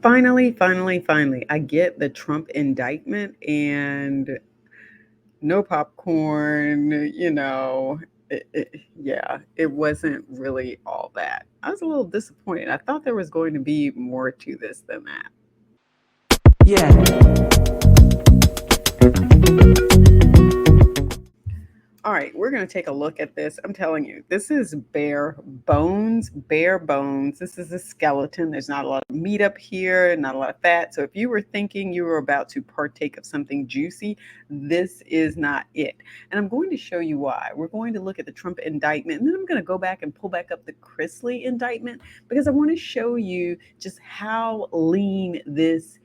Finally, I get the Trump indictment and no popcorn, yeah, it wasn't really all that. I was a little disappointed. I thought there was going to be more to this than that. Yeah. All right, we're going to take a look at this. I'm telling you, this is bare bones, bare bones. This is a skeleton. There's not a lot of meat up here, not a lot of fat. So if you were thinking you were about to partake of something juicy, this is not it. And I'm going to show you why. We're going to look at the Trump indictment, and then I'm going to go back and pull back up the Chrisley indictment because I want to show you just how lean this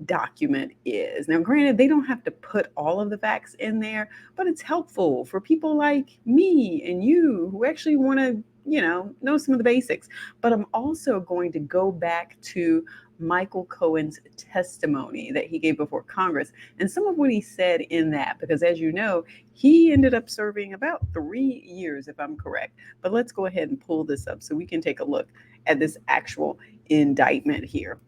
document is. Now, granted, they don't have to put all of the facts in there, but it's helpful for people like me and you who actually want to, know some of the basics. But I'm also going to go back to Michael Cohen's testimony that he gave before Congress and some of what he said in that, because as you know, he ended up serving about 3 years, if I'm correct. But let's go ahead and pull this up so we can take a look at this actual indictment here.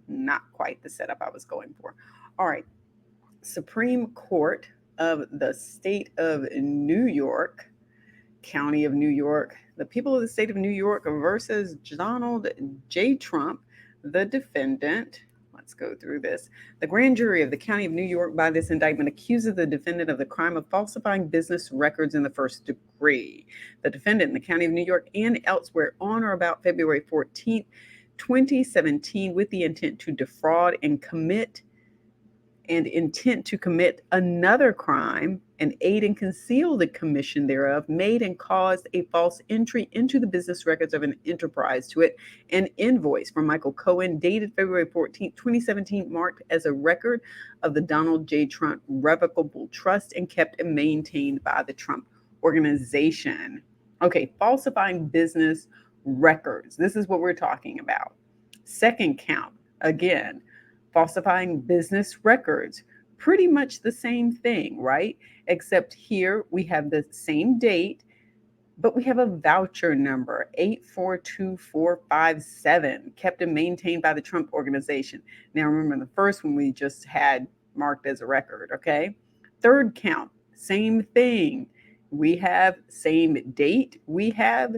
Not quite the setup I was going for. All right. Supreme Court of the State of New York, County of New York, the people of the state of New York versus Donald J. Trump, the defendant. Let's go through this. The grand jury of the County of New York, by this indictment, accuses the defendant of the crime of falsifying business records in the first degree. The defendant in the County of New York and elsewhere on or about February 14th, 2017, with the intent to defraud and intent to commit another crime and aid and conceal the commission thereof, made and caused a false entry into the business records of an enterprise to it, an invoice from Michael Cohen dated February 14, 2017, marked as a record of the Donald J. Trump Revocable Trust and kept and maintained by the Trump Organization. Okay, falsifying business records. This is what we're talking about. Second count, again, falsifying business records. Pretty much the same thing, right? Except here we have the same date, but we have a voucher number, 842457, kept and maintained by the Trump Organization. Now, remember the first one we just had marked as a record, okay? Third count, same thing. We have same date. We have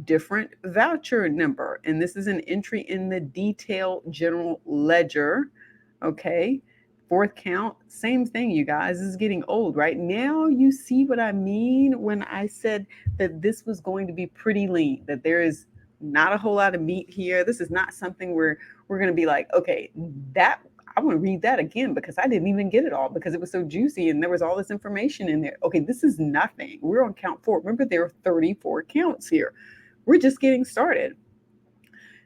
different voucher number. And this is an entry in the detailed general ledger. Okay. Fourth count, same thing, you guys. This is getting old, right? Now you see what I mean when I said that this was going to be pretty lean, that there is not a whole lot of meat here. This is not something where we're going to be like, okay, that I want to read that again because I didn't even get it all because it was so juicy and there was all this information in there. Okay, this is nothing. We're on count 4. Remember, there are 34 counts here. We're just getting started.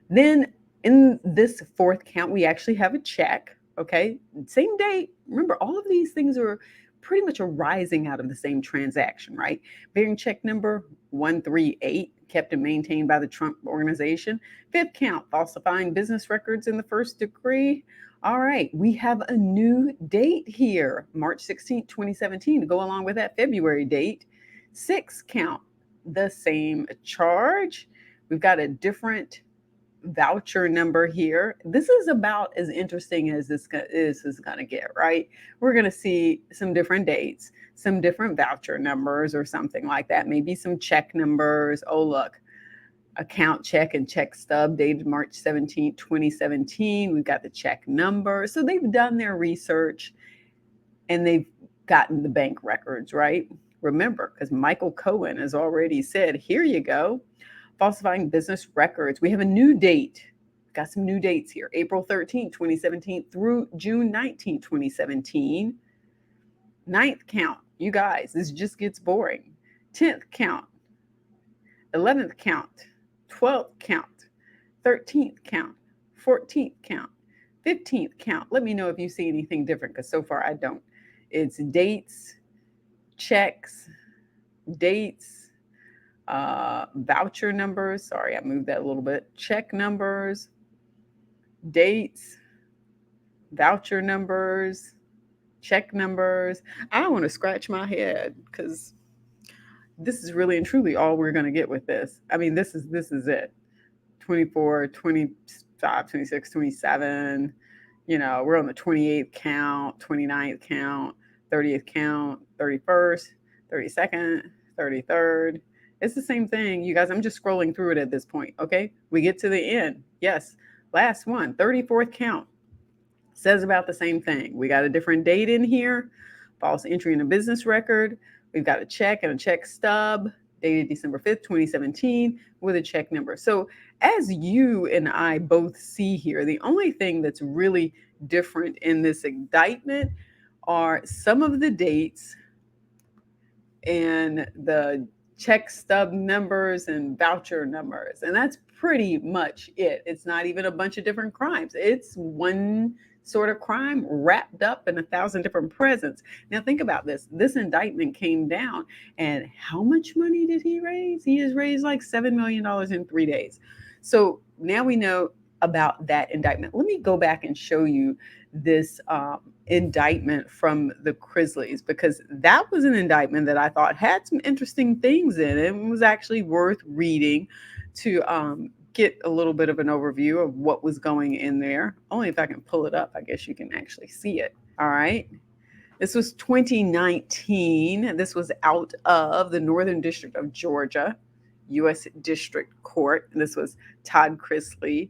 Then in this fourth count, we actually have a check. Okay, same date. Remember, all of these things are pretty much arising out of the same transaction, right? Bearing check number 138, kept and maintained by the Trump Organization. Fifth count, falsifying business records in the first degree. All right, we have a new date here, March 16th, 2017, to go along with that February date. Sixth count, the same charge. We've got a different voucher number here. This is about as interesting as this is going to get, right? We're going to see some different dates, some different voucher numbers or something like that. Maybe some check numbers. Oh, look, account check and check stub dated March 17, 2017. We've got the check number. So they've done their research and they've gotten the bank records, right? Remember, because Michael Cohen has already said, here you go. Falsifying business records. We have a new date. Got some new dates here. April 13, 2017 through June 19, 2017. Ninth count. You guys, this just gets boring. 10th count. 11th count. 12th count. 13th count. 14th count. 15th count. Let me know if you see anything different because so far I don't. It's dates, checks, dates, voucher numbers. Sorry, I moved that a little bit. Check numbers, dates, voucher numbers, check numbers. I don't want to scratch my head because this is really and truly all we're going to get with this. I mean, this is it. 24, 20, 26, 27. We're on the 28th count, 29th count, 30th count, 31st, 32nd, 33rd. It's the same thing, you guys. I'm just scrolling through it at this point. Okay. We get to the end. Yes. Last one, 34th count. Says about the same thing. We got a different date in here, false entry in a business record. We've got a check and a check stub dated December 5th, 2017 with a check number. So as you and I both see here, the only thing that's really different in this indictment are some of the dates and the check stub numbers and voucher numbers. And that's pretty much it. It's not even a bunch of different crimes. It's one sort of crime wrapped up in 1,000 different presents. Now think about this. This indictment came down, and how much money did he raise? He has raised like $7 million in 3 days. So now we know about that indictment. Let me go back and show you this indictment from the Chrisleys, because that was an indictment that I thought had some interesting things in it and was actually worth reading to get a little bit of an overview of what was going in there. Only if I can pull it up, I guess you can actually see it. All right. This was 2019. This was out of the Northern District of Georgia, U.S. District Court. And this was Todd Chrisley,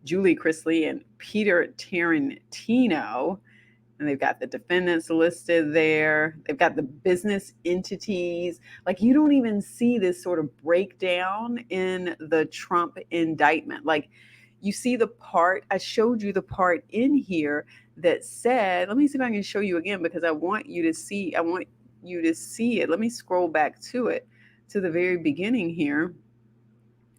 Julie Chrisley, and Peter Tarantino. And they've got the defendants listed there. They've got the business entities. Like, you don't even see this sort of breakdown in the Trump indictment. Like, you see the part, I showed you the part in here that said, let me see if I can show you again, because I want you to see it. Let me scroll back to it, to the very beginning here,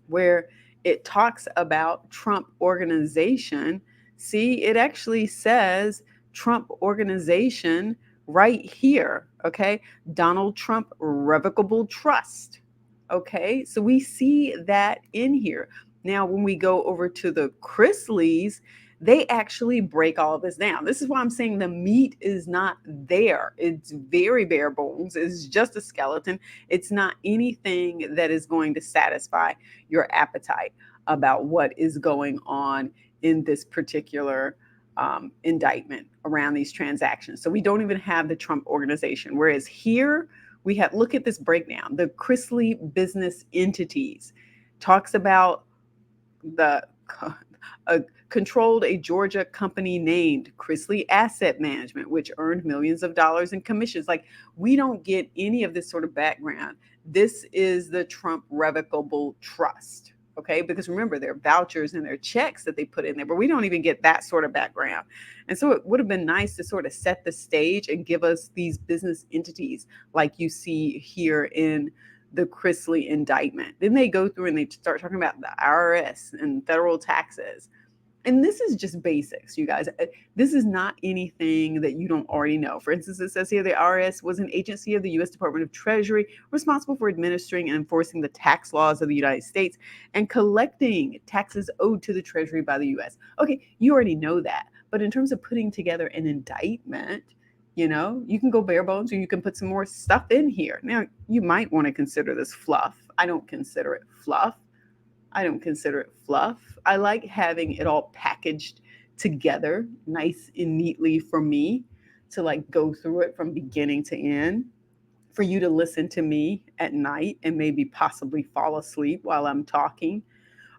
where it talks about Trump Organization. See, it actually says Trump Organization right here. Okay. Donald Trump Revocable Trust. Okay. So we see that in here. Now, when we go over to the Chrisleys, they actually break all of this down. This is why I'm saying the meat is not there. It's very bare bones. It's just a skeleton. It's not anything that is going to satisfy your appetite about what is going on in this particular indictment around these transactions. So we don't even have the Trump Organization. Whereas here we have, look at this breakdown. The Chrisley business entities talks about controlled a Georgia company named Chrisley Asset Management, which earned millions of dollars in commissions. Like, we don't get any of this sort of background. This is the Trump Revocable Trust. Okay, because remember, there are vouchers and there are checks that they put in there, but we don't even get that sort of background. And so it would have been nice to sort of set the stage and give us these business entities like you see here in the Chrisley indictment. Then they go through and they start talking about the IRS and federal taxes. And this is just basics, you guys. This is not anything that you don't already know. For instance, it says here the IRS was an agency of the U.S. Department of Treasury responsible for administering and enforcing the tax laws of the United States and collecting taxes owed to the Treasury by the U.S. Okay, you already know that. But in terms of putting together an indictment, you can go bare bones, or you can put some more stuff in here. Now, you might want to consider this fluff. I don't consider it fluff. I like having it all packaged together, nice and neatly for me to like go through it from beginning to end, for you to listen to me at night and maybe possibly fall asleep while I'm talking.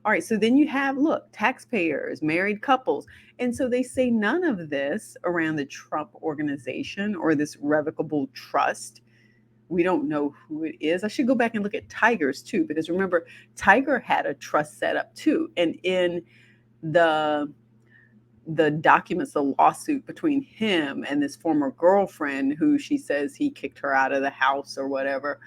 All right, so then you have, look, taxpayers, married couples. And so they say none of this around the Trump Organization or this revocable trust. We don't know who it is. I should go back and look at Tiger's too, because remember, Tiger had a trust set up too. And in the documents, the lawsuit between him and this former girlfriend who she says he kicked her out of the house or whatever,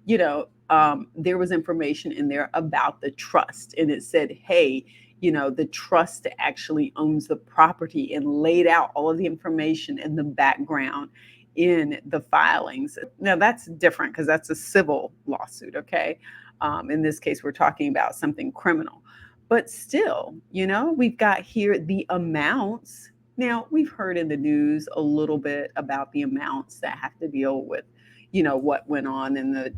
there was information in there about the trust. And it said, hey, the trust actually owns the property, and laid out all of the information in the background in the filings. Now that's different because that's a civil lawsuit. Okay. In this case, we're talking about something criminal, but still, we've got here the amounts. Now, we've heard in the news a little bit about the amounts that have to deal with, what went on in the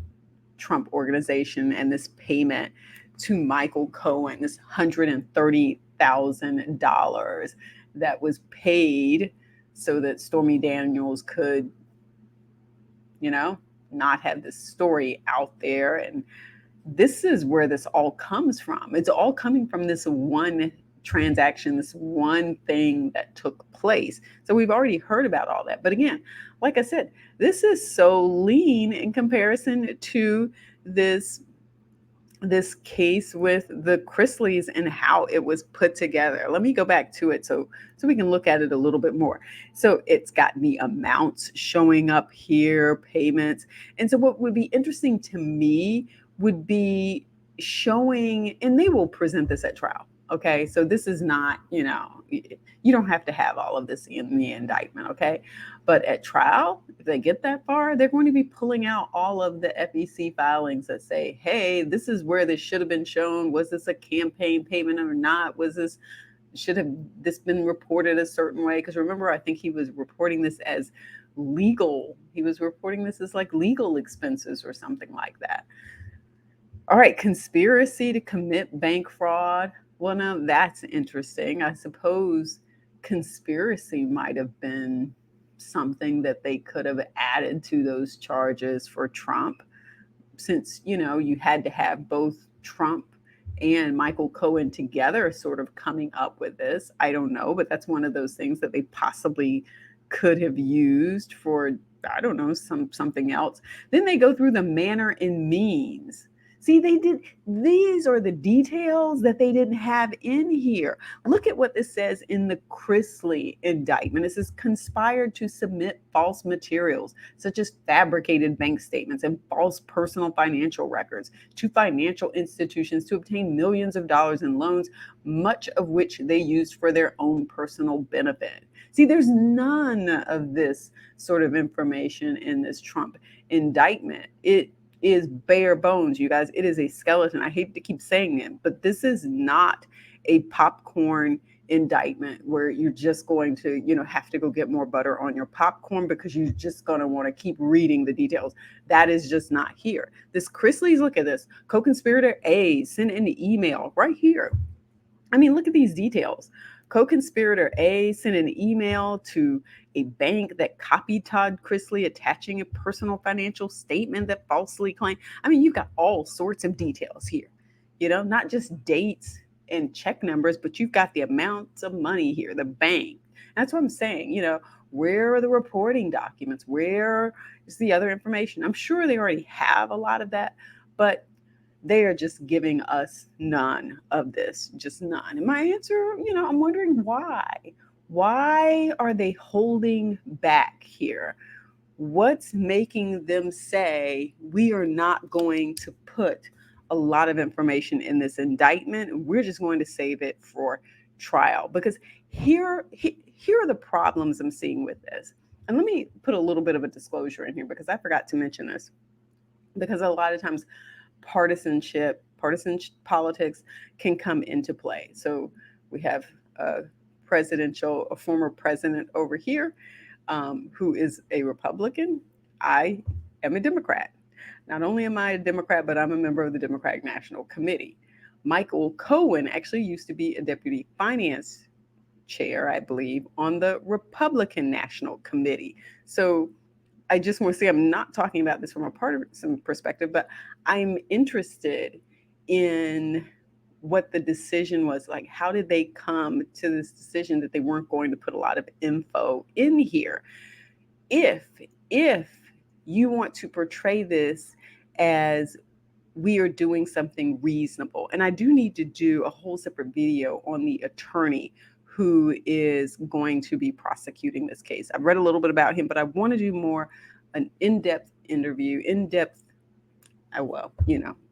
Trump Organization and this payment to Michael Cohen, this $130 $100,000 that was paid so that Stormy Daniels could, not have this story out there. And this is where this all comes from. It's all coming from this one transaction, this one thing that took place. So we've already heard about all that. But again, like I said, this is so lean in comparison to this case with the Chrisleys and how it was put together. Let me go back to it so we can look at it a little bit more. So it's got the amounts showing up here, payments. And so what would be interesting to me would be showing, and they will present this at trial. Okay, so this is not, you don't have to have all of this in the indictment, okay? But at trial, if they get that far, they're going to be pulling out all of the FEC filings that say, hey, this is where this should have been shown. Was this a campaign payment or not? Should have this been reported a certain way? Because remember, I think he was reporting this as legal. He was reporting this as like legal expenses or something like that. All right, conspiracy to commit bank fraud. Well, now that's interesting. I suppose conspiracy might have been something that they could have added to those charges for Trump, since, you had to have both Trump and Michael Cohen together sort of coming up with this. I don't know, but that's one of those things that they possibly could have used for, I don't know, something else. Then they go through the manner and means. See, these are the details that they didn't have in here. Look at what this says in the Chrisley indictment. It says conspired to submit false materials, such as fabricated bank statements and false personal financial records to financial institutions to obtain millions of dollars in loans, much of which they used for their own personal benefit. See, there's none of this sort of information in this Trump indictment. It is bare bones, you guys. It is a skeleton. I hate to keep saying it, but this is not a popcorn indictment where you're just going to, have to go get more butter on your popcorn because you're just going to want to keep reading the details. That is just not here. This Chrisley's, look at this. Co-conspirator A sent an email right here. I mean, look at these details. Co-conspirator A sent an email to a bank that copied Todd Chrisley, attaching a personal financial statement that falsely claimed. I mean, you've got all sorts of details here, not just dates and check numbers, but you've got the amounts of money here, the bank. That's what I'm saying. Where are the reporting documents? Where is the other information? I'm sure they already have a lot of that, but they are just giving us none of this, just none. And my answer, I'm wondering why. Why are they holding back here? What's making them say we are not going to put a lot of information in this indictment? We're just going to save it for trial? Because here are the problems I'm seeing with this. And let me put a little bit of a disclosure in here because I forgot to mention this. Because a lot of times partisan politics can come into play. So we have a former president over here who is a Republican. I am a Democrat. Not only am I a Democrat, but I'm a member of the Democratic National Committee. Michael Cohen actually used to be a deputy finance chair, I believe, on the Republican National Committee. So I just want to say I'm not talking about this from a partisan perspective, but I'm interested in what the decision was like. How did they come to this decision that they weren't going to put a lot of info in here? If you want to portray this as we are doing something reasonable, and I do need to do a whole separate video on the attorney who is going to be prosecuting this case. I've read a little bit about him, but I want to do more an in-depth interview,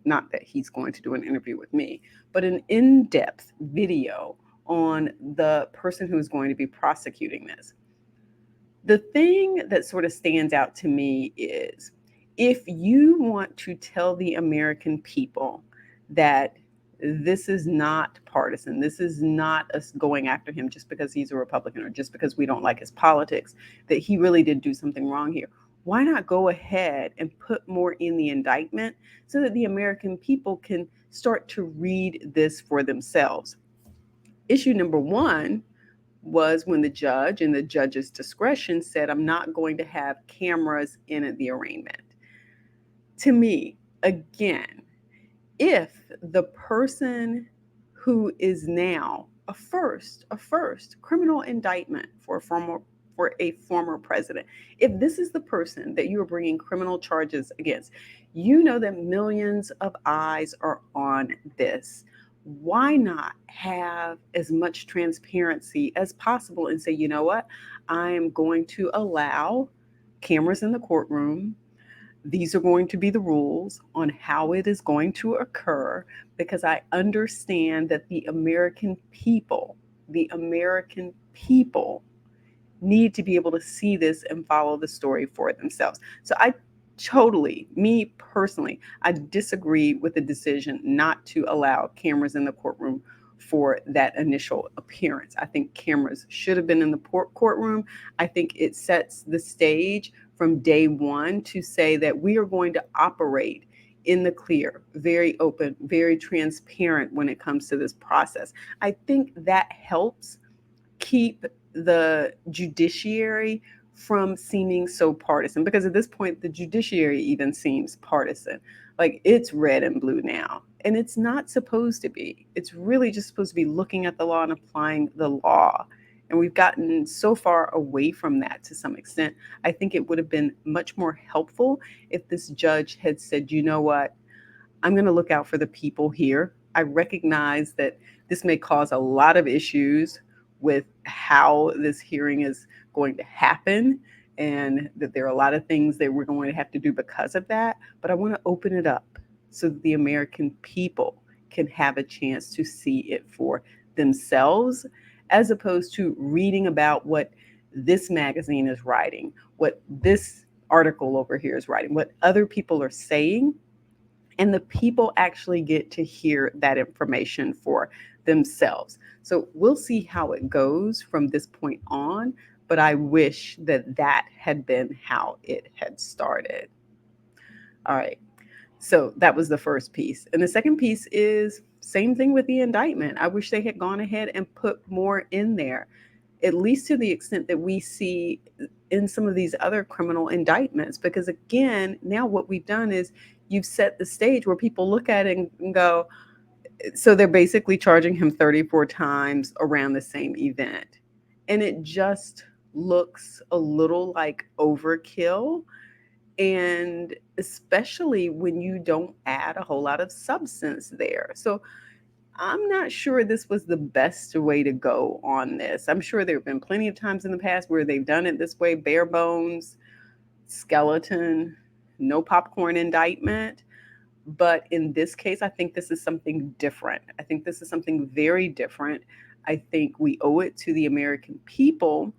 not that he's going to do an interview with me, but an in-depth video on the person who's going to be prosecuting this. The thing that sort of stands out to me is if you want to tell the American people that this is not partisan, this is not us going after him just because he's a Republican or just because we don't like his politics, that he really did do something wrong here. Why not go ahead and put more in the indictment so that the American people can start to read this for themselves? Issue number one was when the judge, in the judge's discretion, said, I'm not going to have cameras in the arraignment. To me, again, if the person who is now a first criminal indictment for a former president, if this is the person that you are bringing criminal charges against, you know that millions of eyes are on this. Why not have as much transparency as possible and say, you know what, I am going to allow cameras in the courtroom. These are going to be the rules on how it is going to occur, because I understand that the American people need to be able to see this and follow the story for themselves. So me personally, I disagree with the decision not to allow cameras in the courtroom for that initial appearance. I think cameras should have been in the courtroom. I think it sets the stage from day one to say that we are going to operate in the clear, very open, very transparent when it comes to this process. I think that helps keep the judiciary from seeming so partisan, because at this point the judiciary even seems partisan, like it's red and blue now, and it's not supposed to be. It's really just supposed to be looking at the law and applying the law, and we've gotten so far away from that to some extent. I think it would have been much more helpful if this judge had said, you know what, I'm going to look out for the people here. I recognize that this may cause a lot of issues with how this hearing is going to happen, and that there are a lot of things that we're going to have to do because of that. But I want to open it up so that the American people can have a chance to see it for themselves, as opposed to reading about what this magazine is writing, what this article over here is writing, what other people are saying, and the people actually get to hear that information for themselves. So we'll see how it goes from this point on, but I wish that that had been how it had started. All right. So that was the first piece. And the second piece is same thing with the indictment. I wish they had gone ahead and put more in there, at least to the extent that we see in some of these other criminal indictments. Because again, now what we've done is you've set the stage where people look at it and go, so they're basically charging him 34 times around the same event. And it just looks a little like overkill. And especially when you don't add a whole lot of substance there. So I'm not sure this was the best way to go on this. I'm sure there have been plenty of times in the past where they've done it this way, bare bones, skeleton, no popcorn indictment. But in this case, I think this is something different. I think this is something very different. I think we owe it to the American people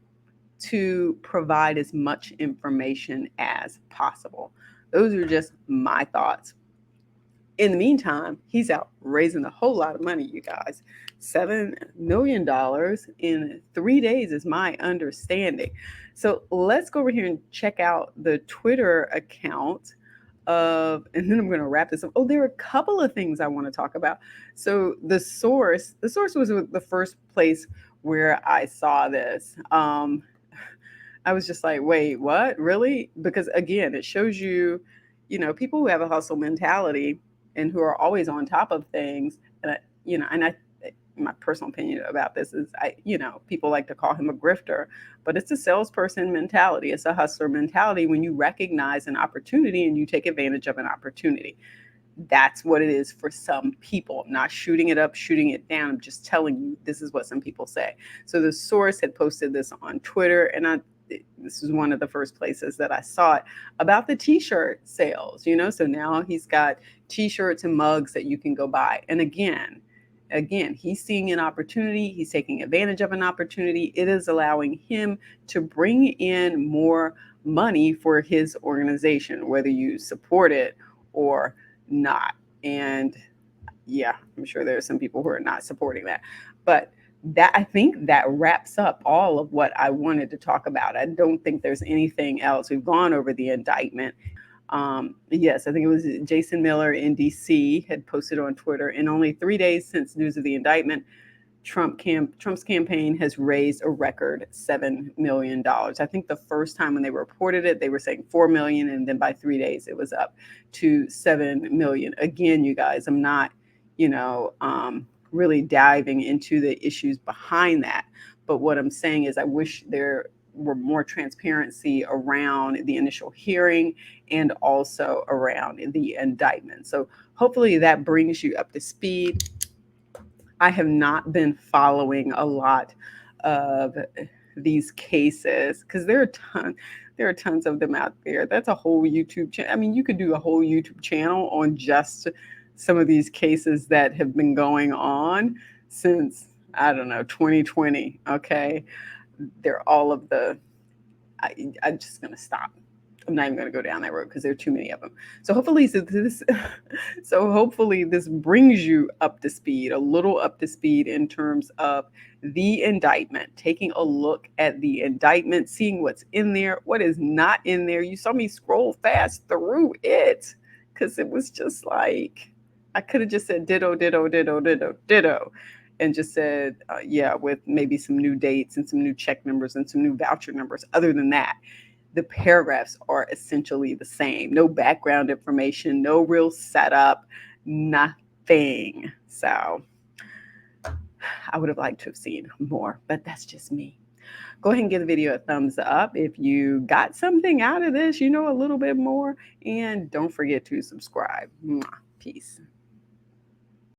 to provide as much information as possible. Those are just my thoughts. In the meantime, he's out raising a whole lot of money, you guys. $7 million in 3 days is my understanding. So let's go over here and check out the Twitter account and then I'm going to wrap this up. Oh, there are a couple of things I want to talk about. So the source was the first place where I saw this. I was just like, wait, what? Really? Because again, it shows you, people who have a hustle mentality and who are always on top of things. And my personal opinion about this is, people like to call him a grifter, but it's a salesperson mentality. It's a hustler mentality when you recognize an opportunity and you take advantage of an opportunity. That's what it is for some people. I'm not shooting it up, shooting it down. I'm just telling you, this is what some people say. So the source had posted this on Twitter, and this is one of the first places that I saw it, about the t-shirt sales, so now he's got t-shirts and mugs that you can go buy. And again, he's seeing an opportunity. He's taking advantage of an opportunity. It is allowing him to bring in more money for his organization, whether you support it or not. And yeah, I'm sure there are some people who are not supporting that. But I think that wraps up all of what I wanted to talk about. I don't think there's anything else. We've gone over the indictment. Yes, I think it was Jason Miller in DC had posted on Twitter, in only 3 days since news of the indictment, Trump's campaign has raised a record $7 million. I think the first time when they reported it, they were saying 4 million, and then by 3 days it was up to 7 million. Again, you guys, I'm not, really diving into the issues behind that. But what I'm saying is I wish there were more transparency around the initial hearing and also around the indictment. So hopefully that brings you up to speed. I have not been following a lot of these cases because there are tons of them out there. That's a whole YouTube channel. I mean, you could do a whole YouTube channel on just some of these cases that have been going on since, I don't know, 2020. Okay. They're all of the, I'm just going to stop. I'm not even going to go down that road because there are too many of them. So hopefully this brings you up to speed, a little up to speed in terms of the indictment, taking a look at the indictment, seeing what's in there, what is not in there. You saw me scroll fast through it because it was just like, I could have just said ditto, ditto, ditto, ditto, ditto, and just said, yeah, with maybe some new dates and some new check numbers and some new voucher numbers. Other than that, the paragraphs are essentially the same. No background information, no real setup, nothing. So I would have liked to have seen more, but that's just me. Go ahead and give the video a thumbs up if you got something out of this, a little bit more. And don't forget to subscribe. Peace.